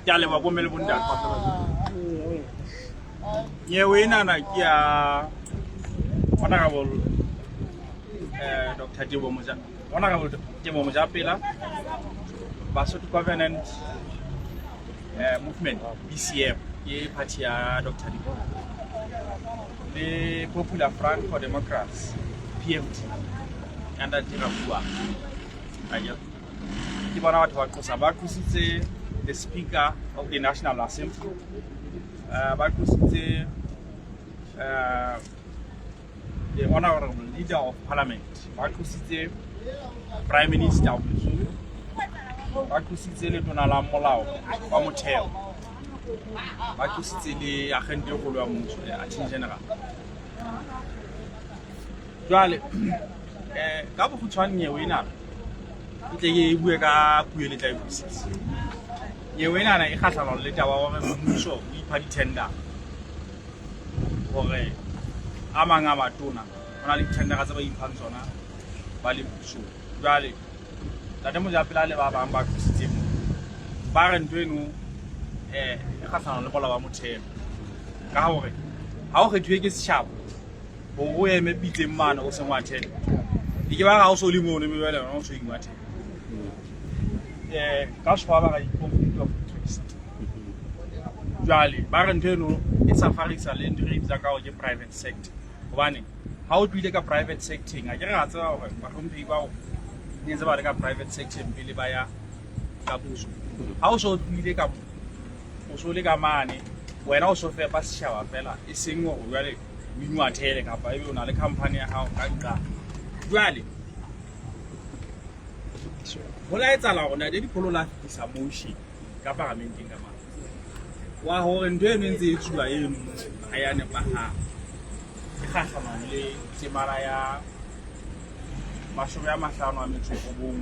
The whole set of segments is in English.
ke a leba bomele bonda nyewe enana ke ya honorable Dr. Tebo Moja honorable Tebo Mojapela Basotho Covenant Movement BCM ye party ya Dr. Tebo the Popular Front for Democrats PFD under Tirabua ayo ke bona batho ba tlosa ba kusitse the Speaker of the National Assembly ba kusitse the Honorable Leader of Parliament ba kusitse Prime Minister ba kusitse le tona la molao wa motheo ba kusitse le agente go lwa motho Attorney General jwale ka bo khutshwane nyewe ena ke e bue ka puo le tla e busitse nyewe ena e kgatlhano le taba wa mmuso o ipha di-tender gore a mang a batona ona le di-tender tsa ba iphang tsona ba le puso jwale Tate Mojapela le ba bang ba kusitse mo ba re ntwe eno e kgatlhano le bola ba motheo ka gore ha o kgethuwe ke setšhaba go eme pitseng mana o sengwa thele di ke ba ga o so le mo ne mebele o so ingwa thele ka shwa ba ga conflict of interest jwale ba re nteno e safarisa le ndiri tsa ka o ke private sector gobane ha o tlile ka private sector ga ke ga tsa gore ba hlomphi ba o ne tsa ba le ka private sector pele ba ya ka puso ha o so tlile ka o so le ka mane wena o so fepa setšhaba fela e seng go jwale winwa thele kapa ebe o na le company ya hao ka nka jwale go la etsala gona le dipholo la fitisa motion ka parlamenteng ka mane wa hore ntwe eno ntse e tswa eno a ya nepaga ke kgatlhanong le temara ya 50 a metso go bong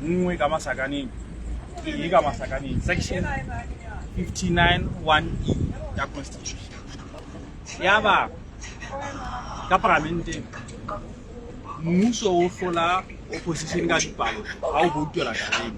nngwe ka masakaneng ke ka masakaneng section 59(1)(e) ya constitution ya ba ka parlamenteng mmuso o hlola opposition ka dipalo ga o voutela ka eng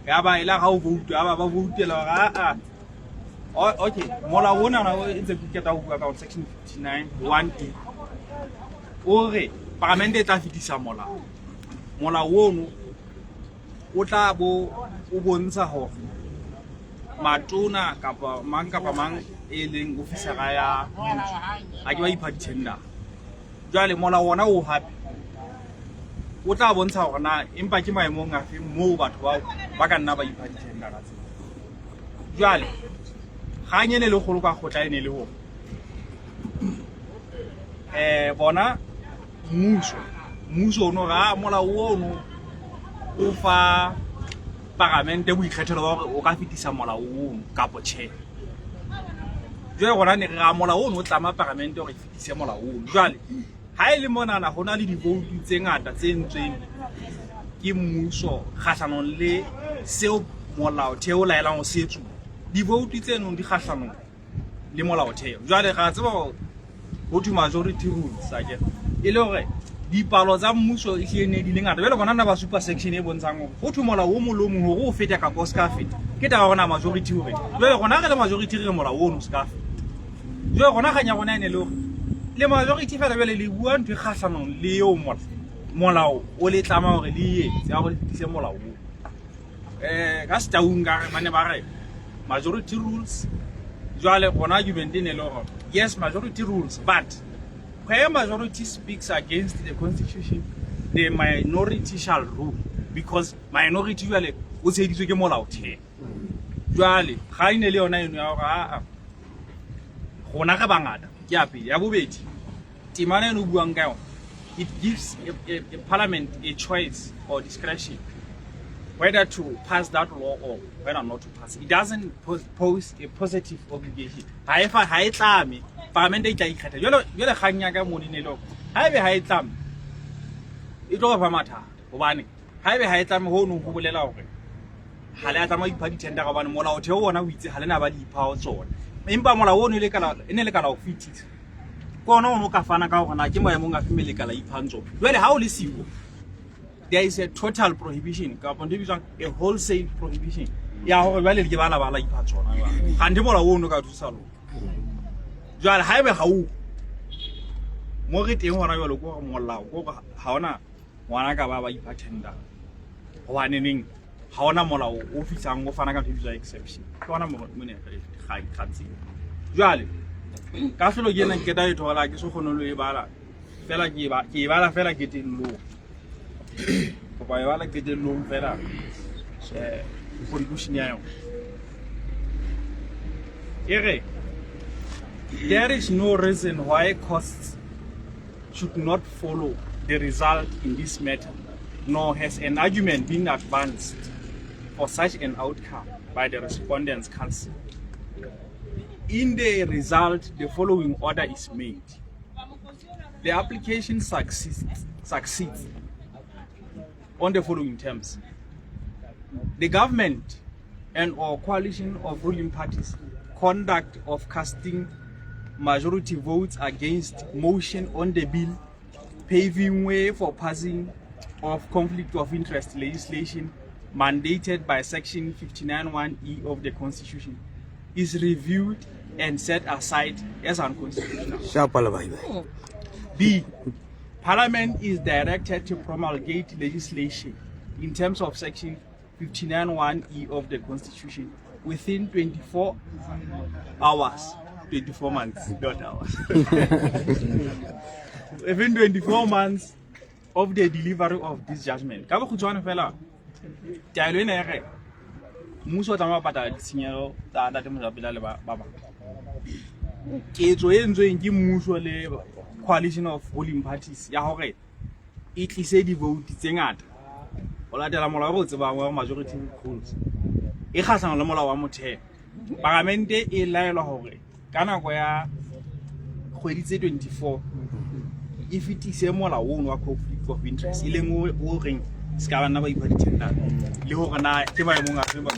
ya ba ila ga o vouta ba voutela ga okay mola wona na o ntse ke ta go bua ka section 59(1)(e) o re parlamente e tla fitisa mola wono o tla bo o bontsha hore matona kapa mang e leng officera ya mmuso a ke ba ipha di-tender jwale mola wona o hape o tla bontsha hore na empa ke maemong a fe moo batho ba ka nna ba ipha di-tender ka tsela jwale ga nyene le golo ka gotla ene le ho bona mmuso no ga mola wono o fa parlamente bo ikgethelo ba gore o ka fitisa mola o kapo che jwale gona ne ga mola o tlama parlamente gore fitise mola o jwale ha ile monana gona le di-vote tse ngata tse ntsweng ke mmuso kgatlhanong le seo molaotheo o laelang go setso di-vote tseno di kgatlhanong le molaotheo jwale ga tseba go thwe majority rules ake e le gore dipalo tsa mmuso e tlene di le ngata jwale bona na ba super section e bontshang go thwe mola o molomong gore o fete ka go ska fete ke taba gona majority gore jwale gona re le majority re mola o no ska fete jwale gona ganya gona ene le gore le majority fela bele le bua ntwe kgatlhanong le yo molao o le tlama gore le ye ya go fitise molao ka setaung ka bane ba re majority rules jwale gona argument ne le gore yes majority rules but where majority speaks against the constitution the minority shall rule because minority jwale o tsheditswe ke molao the jwale ga ine le yona eno ya gore gona ga bangata ke a pele ya bobedi temana eno buang ka yona it gives a parliament a choice or discretion whether to pass that law or whether not to pass. It doesn't pose a positive obligation. However, ha e tlame parliament e tla ikgetha jole ganya ka moni ne lo ha ebe ha e tlame e tlo ba matha hobane ha ebe ha e tlame ho no go bolela hore ha le a tlama ipha di-tender ka bana molao theo ona o itse ha le na ba di ipha tsona empa molao ono le kala ene le kala o fitisa kona ono ka fana ka hore na ke maemong a femele kala iphantso jole ha o le siko there is a total prohibition, a wholesale prohibition. Ya hore ba le ke bala bala ipha tsona ba. Ga ndi mola o no ka thusa lo. Jwale ha ebe ga o mo re teng hona jwale go molao go ga ona ngwana ka ba ipha tender. Ho aneneng ha ona molao o fitsang go fana ka thusa exception. Ke ona mo ne ga ikhatsi. Jwale ka felo ke nna ke da e thola ke so kgonolo e bala. Fela ke bala fela ke tello. Go ba e bala ke tello fela. There is no reason why costs should not follow the result in this matter, nor has an argument been advanced for such an outcome by the respondents' counsel. In the result, the following order is made. The application succeeds on the following terms. The government and or coalition of ruling parties conduct of casting majority votes against motion on the bill paving way for passing of conflict of interest legislation mandated by section 59(1)(e) of the Constitution is reviewed and set aside as unconstitutional. B. Parliament is directed to promulgate legislation in terms of section 59(1)(e) of the Constitution within 24 hours, 24 months, not hours. Within 24 months of the delivery of this judgment. Ka bokhutswana fela taelo ena ere mmuso tla mapata ditshenyelo tsa data mo japela le ba ba. Ketso e ntsweng ke mmuso le coalition of ruling parties ya hore e tlise di vote tse ngata. O latela molao o tsebang wa majority rules e kgahlano le molao wa motheo. Parlamente e laelwa hore ka nako ya kgwedi tse 24 e fitise molao wa conflict of interest ile o reng ska bana ba ipha ditenda le hore na ke ba emong a fe ba.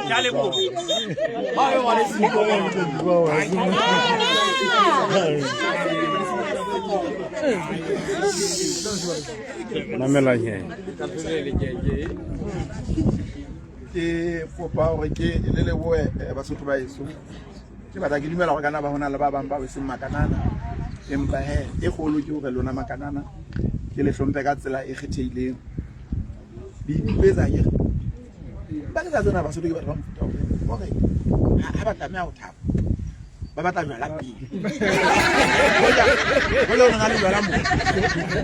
Dale po. Ba wa le siko Namela he. Ke fopa hore ke le boe Basotho ba eso ke batla ke dumela hore kana ba hona le ba bang ba se makanana empa he e kgolo ke hore lona makanana ke le hlompe ka tsela e kgethehileng di peza ke ba ke tsana Basotho ke batla go hore ha ba tlameha ho thapa ba batla jwa la pele ho le hona le jwa la mo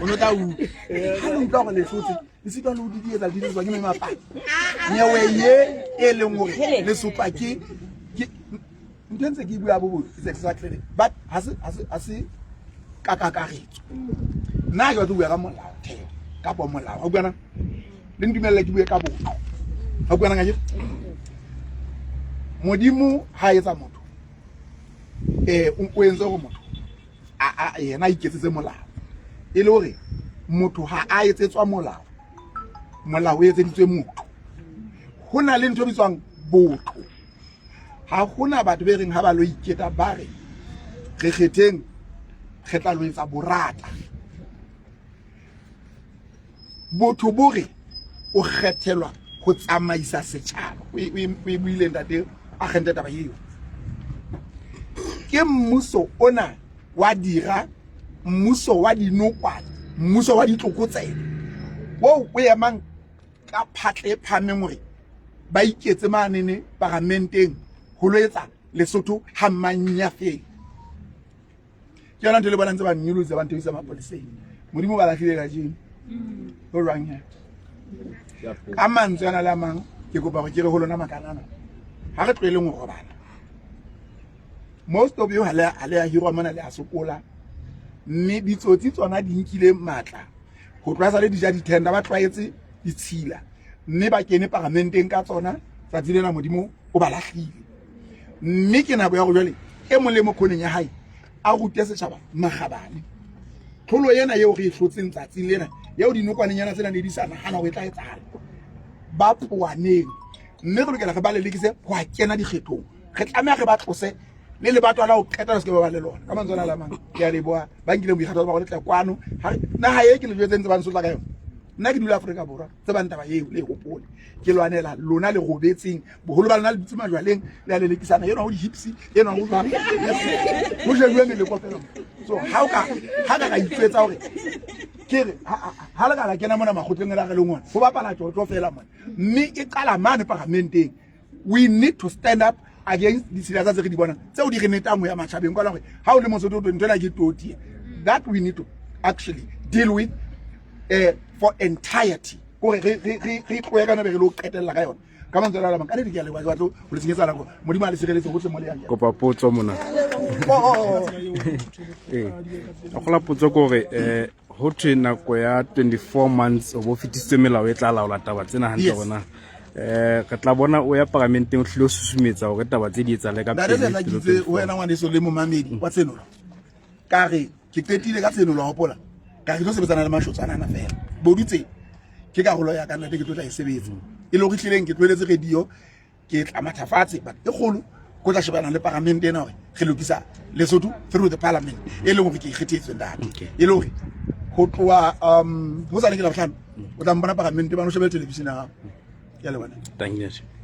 o no ta u ha o ntlo go le hlotse le se tlo di etsa di tswa ke me mapa nyewe ye e le ngore le supa ke ntse ke bua bo it's exactly but has kakakaretso na yo bua ka molao theo ka bo molao o buana le ndumelle ke bua ka bo o buana ngaje modimo ha etsa motho o entse go motho a yena iketsetse molao e le hore motho ha a etsetswa molao molao o etseditswe motho hona le ntho bitswang botho ha hona batho be reng ha ba lo iketa ba re re kgetheng kgetla lo etsa borata botho bore o kgethelwa go tsamaisa setšhaba o buile ntate a kgente taba eo ke mmuso ona wa dira mmuso wa dinokwane mmuso wa ditlokotsebe wo o emang ka phatle phameng hore ba iketse manene parlamenteng ho lo etsa Lesotho ha manya fe ke yona ntse le bona ntse ba nyuluze ba ntse ba mapoleseng modimo ba lahlile ka jeng ho rwang ya ka mantswe yana la mang ke kopa go ke re ho lona makanana ha re tlwele go robala most of you hale ya hirwa mona le a sokola mme ditsotsi tsona di nkile matla go tlwaisa le dija ditenda ba tlwaetse ditshila mme ba kene parlamenteng ka tsona tsa dilena modimo o ba lahlile mme ke nabo ya go jwale e molemo khoneng ya hae a rute setšhaba magabane tlholo yena yeo re hlotseng tsatsing lena yeo dinokwaneng yana tsena ne di sana hana go e tla etsala ba poaneng mme go lokela re ba lelekise go a kena dikgethong re tlameha re ba tlose le lebato la ho qeta se ke ba le lona ka mantswe a la mang ya le boa ba nkile boikgatho ba go letla kwano na ha ye ke le jwetse ntse ba nsotla ka yona nna ke dula Afrika Borwa tse ba ntaba eo le gopole ke lwanela lona le robetseng boholo ba lona le tsima jwaleng le a le lekisana yena ho di hipsi yena ho ba ho je le le kopela so ha ka itsetsa hore ke re ha le ka kena mona magotleng la re le ngwana ho bapala tjotlo fela mona mme e qala mane parlamenteng we need to stand up against the sila tse re di bona tseo di re netamo ya matjhabeng kwa la hore ha o le motho o ntona ke toti that we need to actually deal with for entirety gore re tloya kana be re lo qetella ka yona ka mantswe la mang ka di ke le batlo go le senyetsa la go modimo a le sireletse go tle mo le yang kopa potso mona a gola potso gore ho thwe nako ya 24 months o bo fitise melao e tla laola taba tsena hantle bona ka tla bona o ya parlamenteng o hlile o susumetsa gore taba tse di etsa le ka pele da ke wena ngwane so le mo mamedi wa tsenolo ka re ke qetile ka tsenolo a hopola ka ke tlo sebetsana le mashotsana na fela bodutse ke ka golo ya ka nna ke tlo tla e sebetsa e le go tlileng ke tlweletse radio ke tla mathafatse but e golo go tla shebana le parlament ena hore re lokisa Lesotho through the parliament e le gore ke ikgethetswe ndata e le gore go tloa go sa le ke la botlhano o tla mbona parlament ba no shebela television ya le bona thank you